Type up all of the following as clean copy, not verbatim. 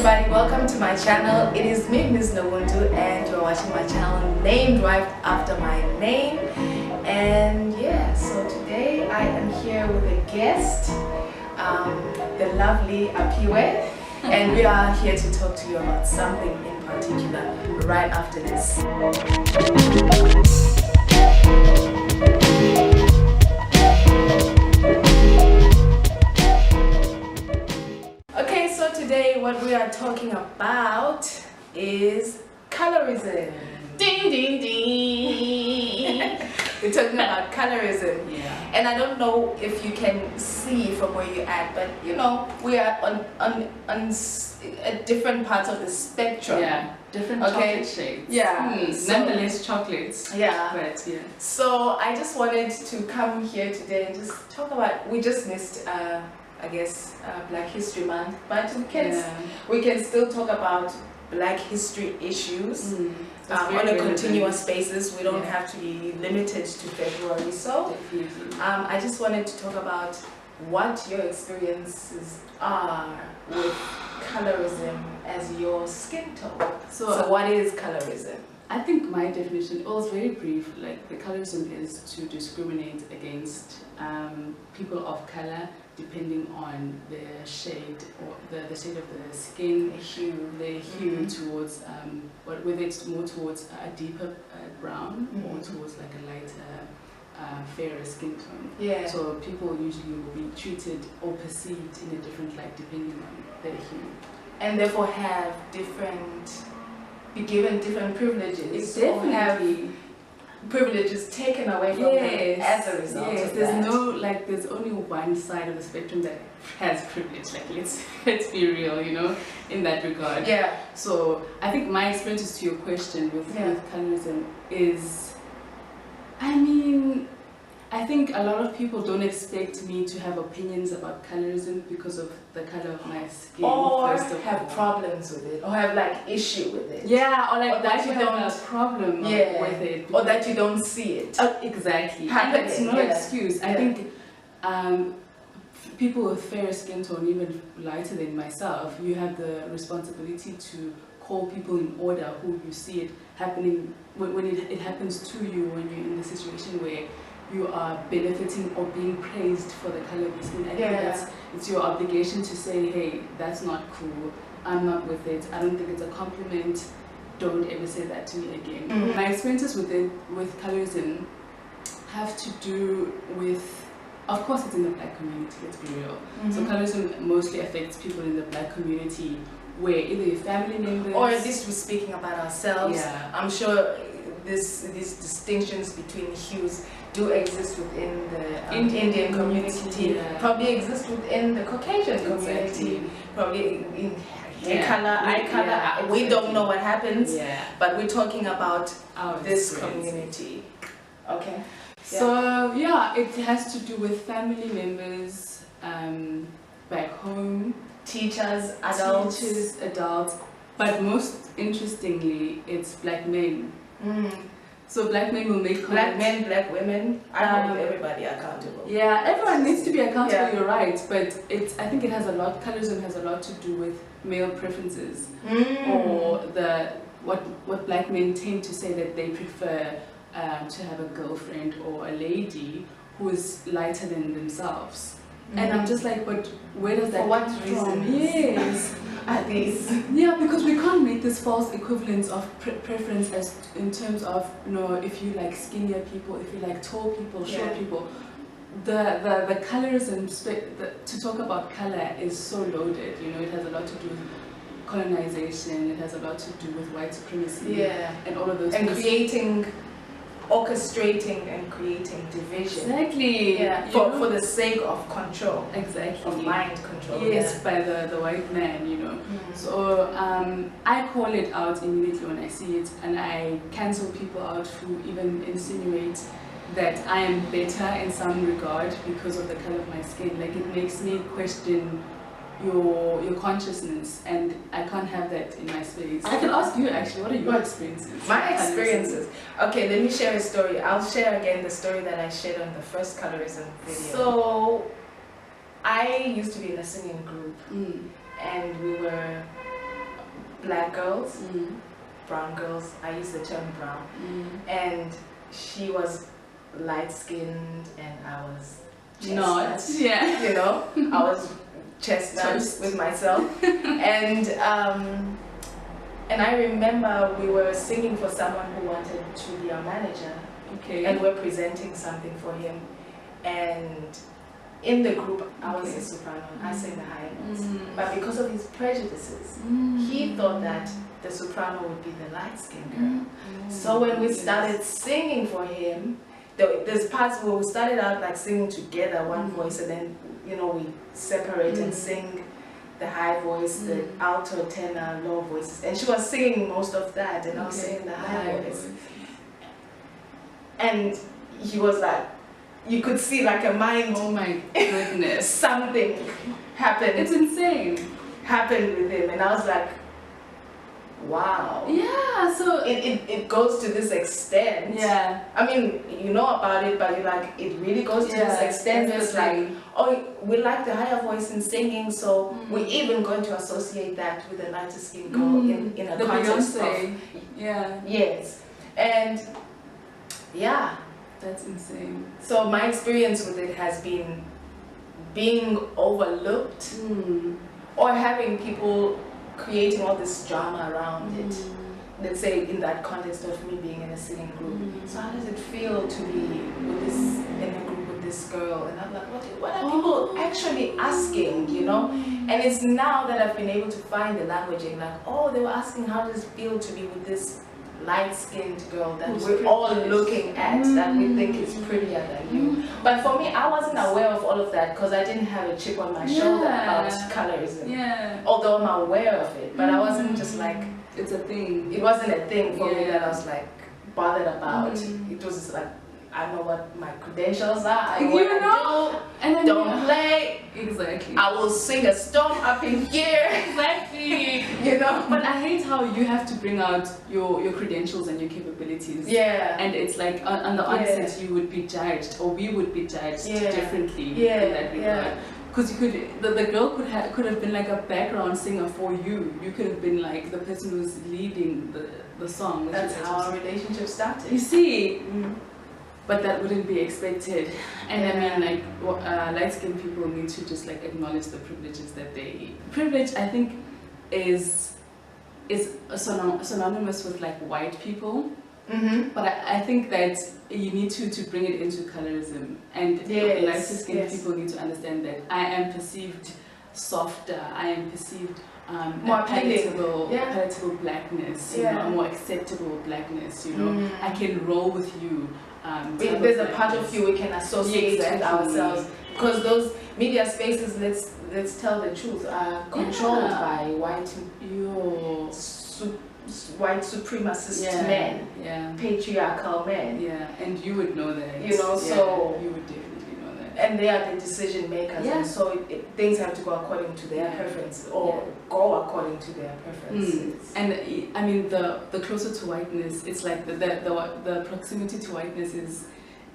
everybody, welcome to my channel. It is me, MsNoBuntu, and you're watching my channel named right after my name. And yeah, so today I am here with a guest, the lovely Apiwe, and we are here to talk to you about something in particular right after this. Okay, so today what we are talking about is colorism. Ding ding ding. We're talking about colorism. Yeah. And I don't know if you can see from where you're at, but you know, we are on different parts of the spectrum. Yeah. Different chocolate shades. Yeah. Nonetheless chocolates. Yeah. But yeah. So I just wanted to come here today and just talk about, we just missed I guess Black History Month, but we can still talk about Black history issues on a continuous basis. We don't have to be limited to February. So I just wanted to talk about what your experiences are with colorism as your skin tone. So what is colorism? I think my definition, it's very brief, like the colorism is to discriminate against people of color depending on their shade or the shade of the skin, the hue towards, whether it's more towards a deeper brown or towards like a lighter, fairer skin tone. Yeah. So people usually will be treated or perceived in a different light depending on their hue. And therefore be given different privileges. Or have privileges taken away from them as a result of that. There's only one side of the spectrum that has privilege, like let's be real, you know, in that regard. Yeah. So I think my experiences to your question with colorism is, I think a lot of people don't expect me to have opinions about colorism because of the color of my skin. Or first of have all. problems with it, or have like issue with it. Yeah, or like or that you have a problem with it. Or that you don't see it. Exactly. Happening, and that's no excuse. I think people with fairer skin tone, even lighter than myself, you have the responsibility to call people in order who you see it happening, when it happens to you, when you're in the situation where you are benefiting or being praised for the color of your skin. I think it's your obligation to say, hey, that's not cool, I'm not with it, I don't think it's a compliment, don't ever say that to me again. My experiences with colorism have to do with, of course it's in the Black community, let's be real. So colorism mostly affects people in the Black community where either your family members, or at least we're speaking about ourselves. Yeah. I'm sure these distinctions between hues do exist within the Indian community, probably exist within the Caucasian community, probably in hair color, eye color. We don't know what happens, but we're talking about this community. Okay. So it has to do with family members back home, teachers, adults, but most interestingly, it's Black men. So Black men will make comments. Black men, Black women. I hold everybody accountable. Yeah, everyone needs to be accountable. You're right, but I think colorism has a lot to do with male preferences, or what Black men tend to say that they prefer to have a girlfriend or a lady who is lighter than themselves. And I'm just like, but where does that For what come reason? from? Yes. At least. Yeah, because we can't make this false equivalence of preference as in terms of, if you like skinnier people, if you like tall people, short people. The colorism, to talk about color is so loaded, it has a lot to do with colonization, it has a lot to do with white supremacy, and all of those things. Orchestrating and creating division. Exactly. Yeah. For the sake of control. Exactly. Of mind control. Yes, by the white man, So I call it out immediately when I see it, and I cancel people out who even insinuate that I am better in some regard because of the color of my skin. Like, it makes me question your consciousness, and I can't have that in my space. I can ask you actually, what are your experiences? My experiences? Okay, let me share a story. I'll share again the story that I shared on the first colorism video. So I used to be in a singing group, and we were black girls, brown girls. I use the term brown, and she was light-skinned, and I was chestnut. You know, I was chestnut with myself, and I remember we were singing for someone who wanted to be our manager, and we're presenting something for him, and in the group I was a soprano, I sang the high notes, but because of his prejudices, he thought that the soprano would be the light-skinned girl. So when we started singing for him, there's parts where we started out like singing together, one voice, and then, you know, we separate and sing the high voice, the alto, tenor, low voices, and she was singing most of that, and I was singing the high voice. And he was like, you could see like a mind. Oh my goodness! Something happened. It's insane. Happened with him, and I was like, wow. Yeah. So it goes to this extent. Yeah. I mean, you know about it, but you're like, it really goes to this extent. It's like, oh, we like the higher voice in singing, so we're even going to associate that with a lighter skin girl in a context of yes, and yeah. That's insane. So my experience with it has been being overlooked or having people creating all this drama around it. Let's say in that context of me being in a singing group. So how does it feel to be with this in a group with this girl? And I'm like, what are people actually asking, you know? And it's now that I've been able to find the language and like, oh, they were asking how does it feel to be with this light-skinned girl that we're all looking at, that we think is prettier than you. But for me, I wasn't aware of all of that because I didn't have a chip on my shoulder about colorism. Although I'm aware of it, but I wasn't just like, it's a thing. It wasn't a thing for me that I was like bothered about. It was like, I know what my credentials are. I know what I do. And don't play. Exactly. I will sing a storm up in here. Exactly. You know. But I hate how you have to bring out your credentials and your capabilities. Yeah. And it's like on the onset you would be judged, or we would be judged differently in that regard. Because you could, the girl could have been like a background singer for you. You could have been like the person who's leading the song. That's how our relationship started. You see. But that wouldn't be expected, and I mean, like, light-skinned people need to just like acknowledge the privileges that they. Privilege, I think, is synonymous with like white people. But I think that you need to bring it into colorism, and light-skinned people need to understand that I am perceived softer. I am perceived more palatable blackness. You know, a more acceptable blackness. You know, I can roll with you. There's a part of you we can associate with ourselves, because those media spaces, let's tell the truth, are controlled by white supremacist men, patriarchal men. And you would know that. You know, so you would definitely know that. And they are the decision makers, and so things have to go according to their preference, or go according to their preferences. And I mean, the closer to whiteness, it's like the proximity to whiteness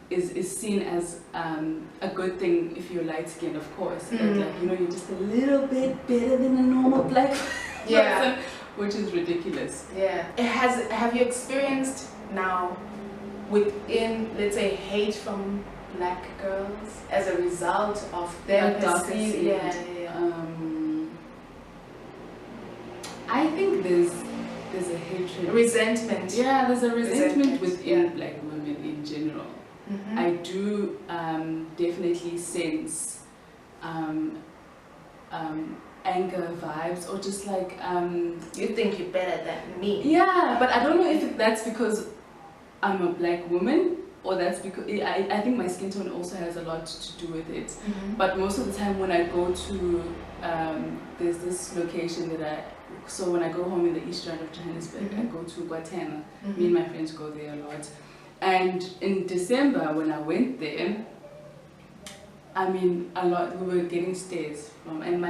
is seen as a good thing if you're light skinned, of course. But like, you know, you're just a little bit better than a normal black person, which is ridiculous. Have you experienced now within, let's say, hate from black girls as a result of their perceived? I think there's a hatred, resentment. There's a resentment within black women in general. I do definitely sense anger vibes, or just like you think you're better than me. But I don't know if that's because I'm a black woman, or that's because I think my skin tone also has a lot to do with it. But most of the time when I go to there's this location that so when I go home in the East Rand of Johannesburg, I go to Guatana. Me and my friends go there a lot. And in December when I went there, I mean, a lot, we were getting stares from, and me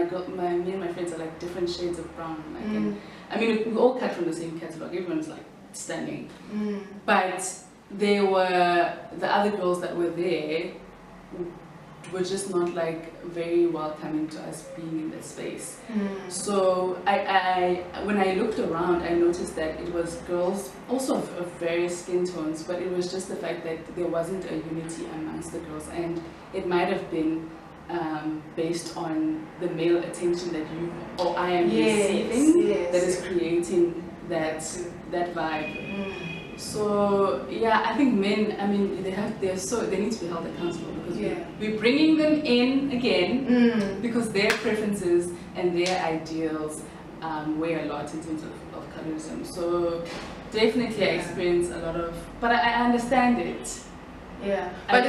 and my friends are like different shades of brown. Like, and, I mean, we all cut from the same catalog. Everyone's like stunning. But they were, the other girls that were there were just not like very welcoming to us being in that space. So I when I looked around, I noticed that it was girls also of various skin tones, but it was just the fact that there wasn't a unity amongst the girls, and it might have been based on the male attention that you or I am receiving that is creating that vibe. So yeah, I think men, I mean, they need to be held accountable, because we're bringing them in again because their preferences and their ideals weigh a lot in terms of colorism. So definitely I experience a lot of, but I understand it. Yeah, but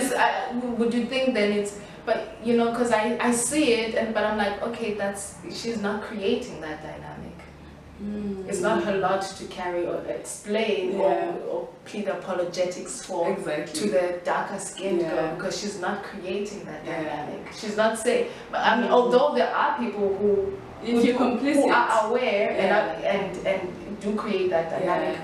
would you think then it's, but you know, because I see it, but I'm like, okay, she's not creating that dynamic. It's not her lot to carry or explain or plead apologetics for to the darker skinned girl, because she's not creating that dynamic. She's not saying, I mean, although there are people who are aware and do create that dynamic.